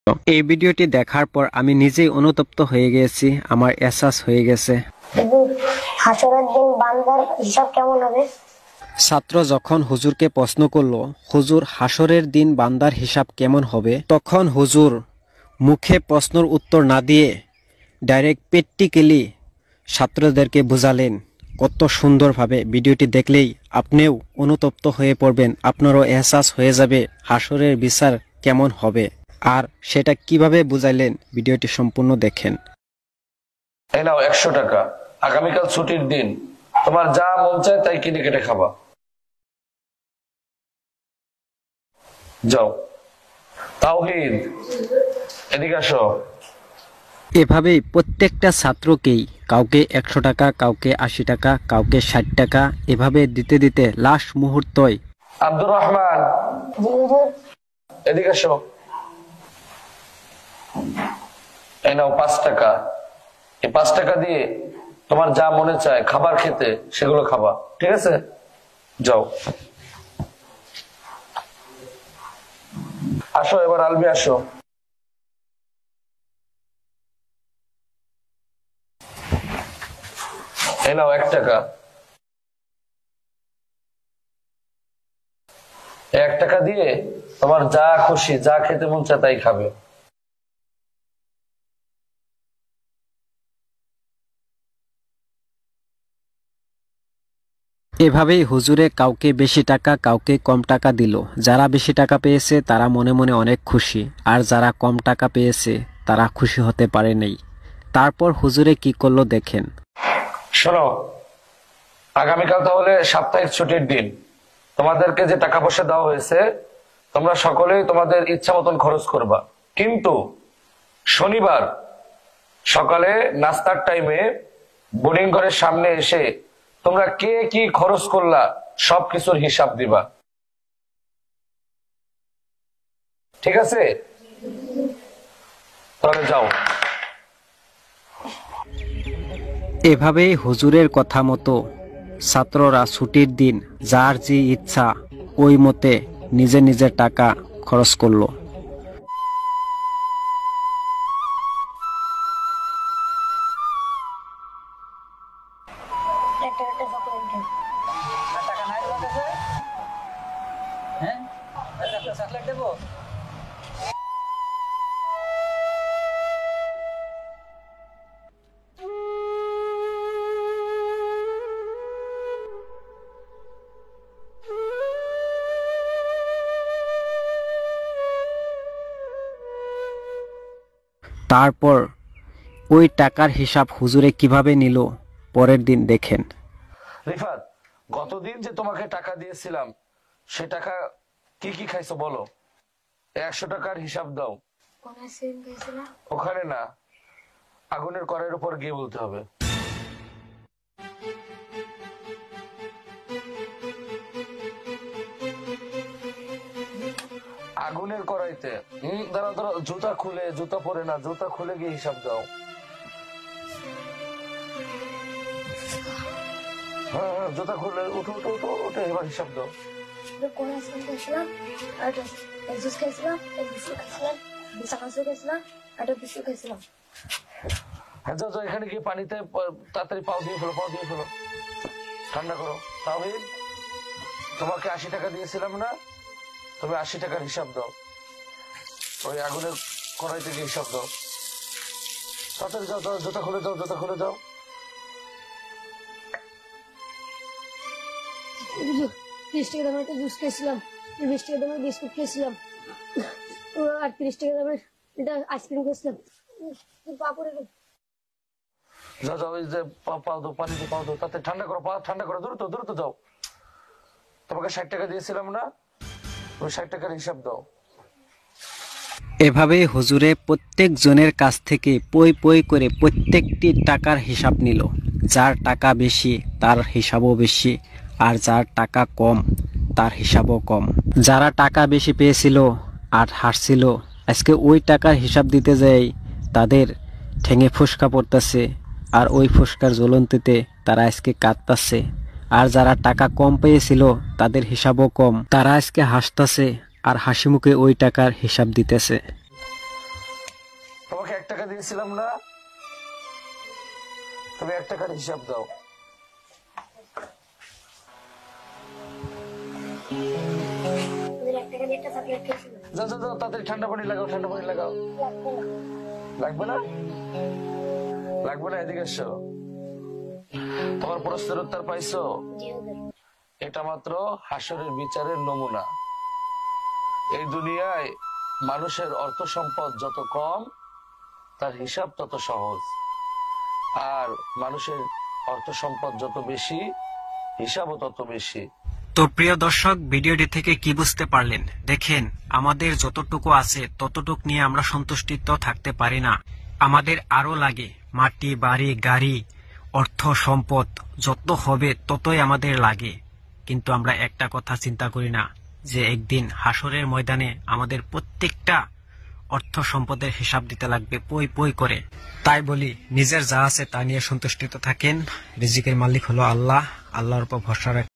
এই ভিডিওটি দেখার পর আমি নিজেই অনুতপ্ত হয়ে গেছি, আমার এহসাস হয়ে গেছে। হাসরের দিন বান্দার হিসাব কেমন হবে? ছাত্র যখন হুজুরকে প্রশ্ন করলো, হুজুর হাসরের দিন বান্দার হিসাব কেমন হবে, তখন হুজুর মুখে প্রশ্নের উত্তর না দিয়ে ডাইরেক্ট প্র্যাকটিক্যালি ছাত্রদেরকে বোঝালেন। কত সুন্দরভাবে ভিডিওটি দেখলেই আপনিও অনুতপ্ত হয়ে পড়বেন, আপনারও এহসাস হয়ে যাবে হাসরের বিচার কেমন হবে। আর সেটা কিভাবে বুঝাইলেন ভিডিওটি সম্পূর্ণ দেখেন। এই নাও 100 টাকা, আগামীকাল ছুটির দিন, তোমার যা মন চায় তাই কিনে কেটে খাবা। যাও। তাওহীদ, এদিকে আসো। এভাবেই প্রত্যেকটা ছাত্রকেই কাউকে 100 টাকা, কাউকে 80 টাকা, কাউকে 60 টাকা এভাবে দিতে দিতে লাস্ট মুহূর্তয় আব্দুর রহমান, এদিকে আসো। এই নাও 5 টাকা। এই 5 টাকা দিয়ে তোমার যা মনে চায় খাবার খেতে সেগুলো খাবা, ঠিক আছে? যাও। আসো এবার আলবি, আসো। এই নাও 1 টাকা। 1 টাকা দিয়ে তোমার যা খুশি, যা খেতে মন চায় তাই খাবে। এভাবেই হুজুরে কাউকে বেশি টাকা, কাউকে কম টাকা দিল। যারা বেশি টাকা পেয়েছে তারা মনে মনে অনেক খুশি, আর যারা কম টাকা পেয়েছে তারা খুশি হতে পারে নাই। তারপর হুজুরে কি করলো দেখেন। শোনো, আগামীকাল তাহলে সাপ্তাহিক ছুটির দিন, তোমাদেরকে যে টাকা পয়সা দেওয়া হয়েছে তোমরা সকলেই তোমাদের ইচ্ছা মতন খরচ করবা, কিন্তু শনিবার সকালে নাস্তার টাইমে বোর্ডিং ঘরের সামনে এসে তোমরা কে কি খরচ করলা সবকিছুর হিসাব দিবা, ঠিক আছে? তাহলে যাও। এভাবেই হুজুরের কথা মতো ছাত্ররা ছুটির দিন যার যে ইচ্ছা ওই মতে নিজে নিজের টাকা খরচ করলো। তারপর ওই টাকার হিসাব হুজুরে কিভাবে নিল পরের দিন দেখেন। রিফাত, গতদিন যে তোমাকে টাকা দিয়েছিলাম সে টাকা কি কি খাইছো বলো? 100 টাকার হিসাব দাও। ওখানে না, আগুনের কড়াইয়ের উপর গিয়ে বলতে হবে। আগুনের কড়াইতে। দাঁড়াও দাঁড়াও, জুতা খুলে, জুতা পরে না, জুতা খুলে গিয়ে হিসাব দাও। হ্যাঁ, জুতা খুলে উঠো উঠো উঠো উঠে এবার হিসাব দাও। হ্যাঁ, যাও যাও, এখানে গিয়ে পানিতে তাড়াতাড়ি পাও দিয়ে ফেলো, পাও দিয়ে ফেলো, ঠান্ডা করো। তাওহীদ, তোমাকে 80 টাকা দিয়েছিলাম না, তুমি 80 টাকার হিসাব দাও। ওই আগুনের কড়াই থেকে হিসাব দাও। তাড়াতাড়ি যাও, যাও, জুতা খুলে যাও, জুতা খুলে যাও। 30 টাকা দামের একটা জুস খেয়েছিলাম, 20 টাকা দামের বিস্কুট খেয়েছিলাম, আর 30 টাকা দামের এটা আইসক্রিম খেয়েছিলাম। যাও যাও, ওই যে পাও দাও, পানিতে পাও দাও, তাতে ঠান্ডা করো, পা ঠান্ডা করো, দ্রুত দ্রুত যাও। তোমাকে 60 টাকা দিয়েছিলাম না, তুমি 60 টাকার হিসাব দাও। এভাবে হুজুরে প্রত্যেক জনের কাছ থেকে পই পই করে প্রত্যেকটি টাকার হিসাব নিল। যার টাকা বেশি তার হিসাবও বেশি, আর যার টাকা কম তার হিসাবও কম। যারা টাকা বেশি পেয়েছিল আর হারছিল, আজকে ওই টাকার হিসাব দিতে যাই তাদের ঠেঙে ফুসকা পড়তেছে, আর ওই ফুসকার জ্বলন্তিতে তারা আজকে কাঁদতেছে। আর যারা টাকা কম পেয়েছিল তাদের হিসাবও কম, তারা আজকে হাসতেছে আর হাসি মুখে ওই টাকার হিসাব দিতেছে। তোমাকে 1 টাকা দিয়েছিলাম না, তুমি 1 টাকার হিসাব দাও। ওদের 1 টাকা দিয়ে একটা চকলেট খেয়েছিল। যাও যাও যাও, তাড়াতাড়ি ঠান্ডা পানি লাগাও, ঠান্ডা পানি লাগাও। লাগবে না। লাগবে না? লাগবে না, এদিকে এসো। তোমার প্রশ্নের উত্তর পাইছো? জি হুজুর। এটা মাত্র হাসরের বিচারের নমুনা। এই দুনিয়ায় মানুষের অর্থ সম্পদ যত কম, তার হিসাব তত সহজ। আর মানুষের অর্থ সম্পদ যত বেশি, হিসাবও তত বেশি। তো প্রিয় দর্শক, ভিডিওটি থেকে কি বুঝতে পারলেন? দেখেন, আমাদের যতটুকু আছে ততটুক নিয়ে আমরা সন্তুষ্টিত থাকতে পারি না। আমাদের আরো লাগে। মাটি, বাড়ি, গাড়ি, অর্থ সম্পদ যত হবে ততই আমাদের লাগে। কিন্তু আমরা একটা কথা চিন্তা করি না, যে একদিন হাসরের ময়দানে আমাদের প্রত্যেকটা অর্থ সম্পদের হিসাব দিতে লাগবে পই পই করে। তাই বলি, নিজের যা আছে তা নিয়ে সন্তুষ্টিত থাকেন। রিজিকের মালিক হলো আল্লাহ। আল্লাহর উপর ভরসা রাখেন।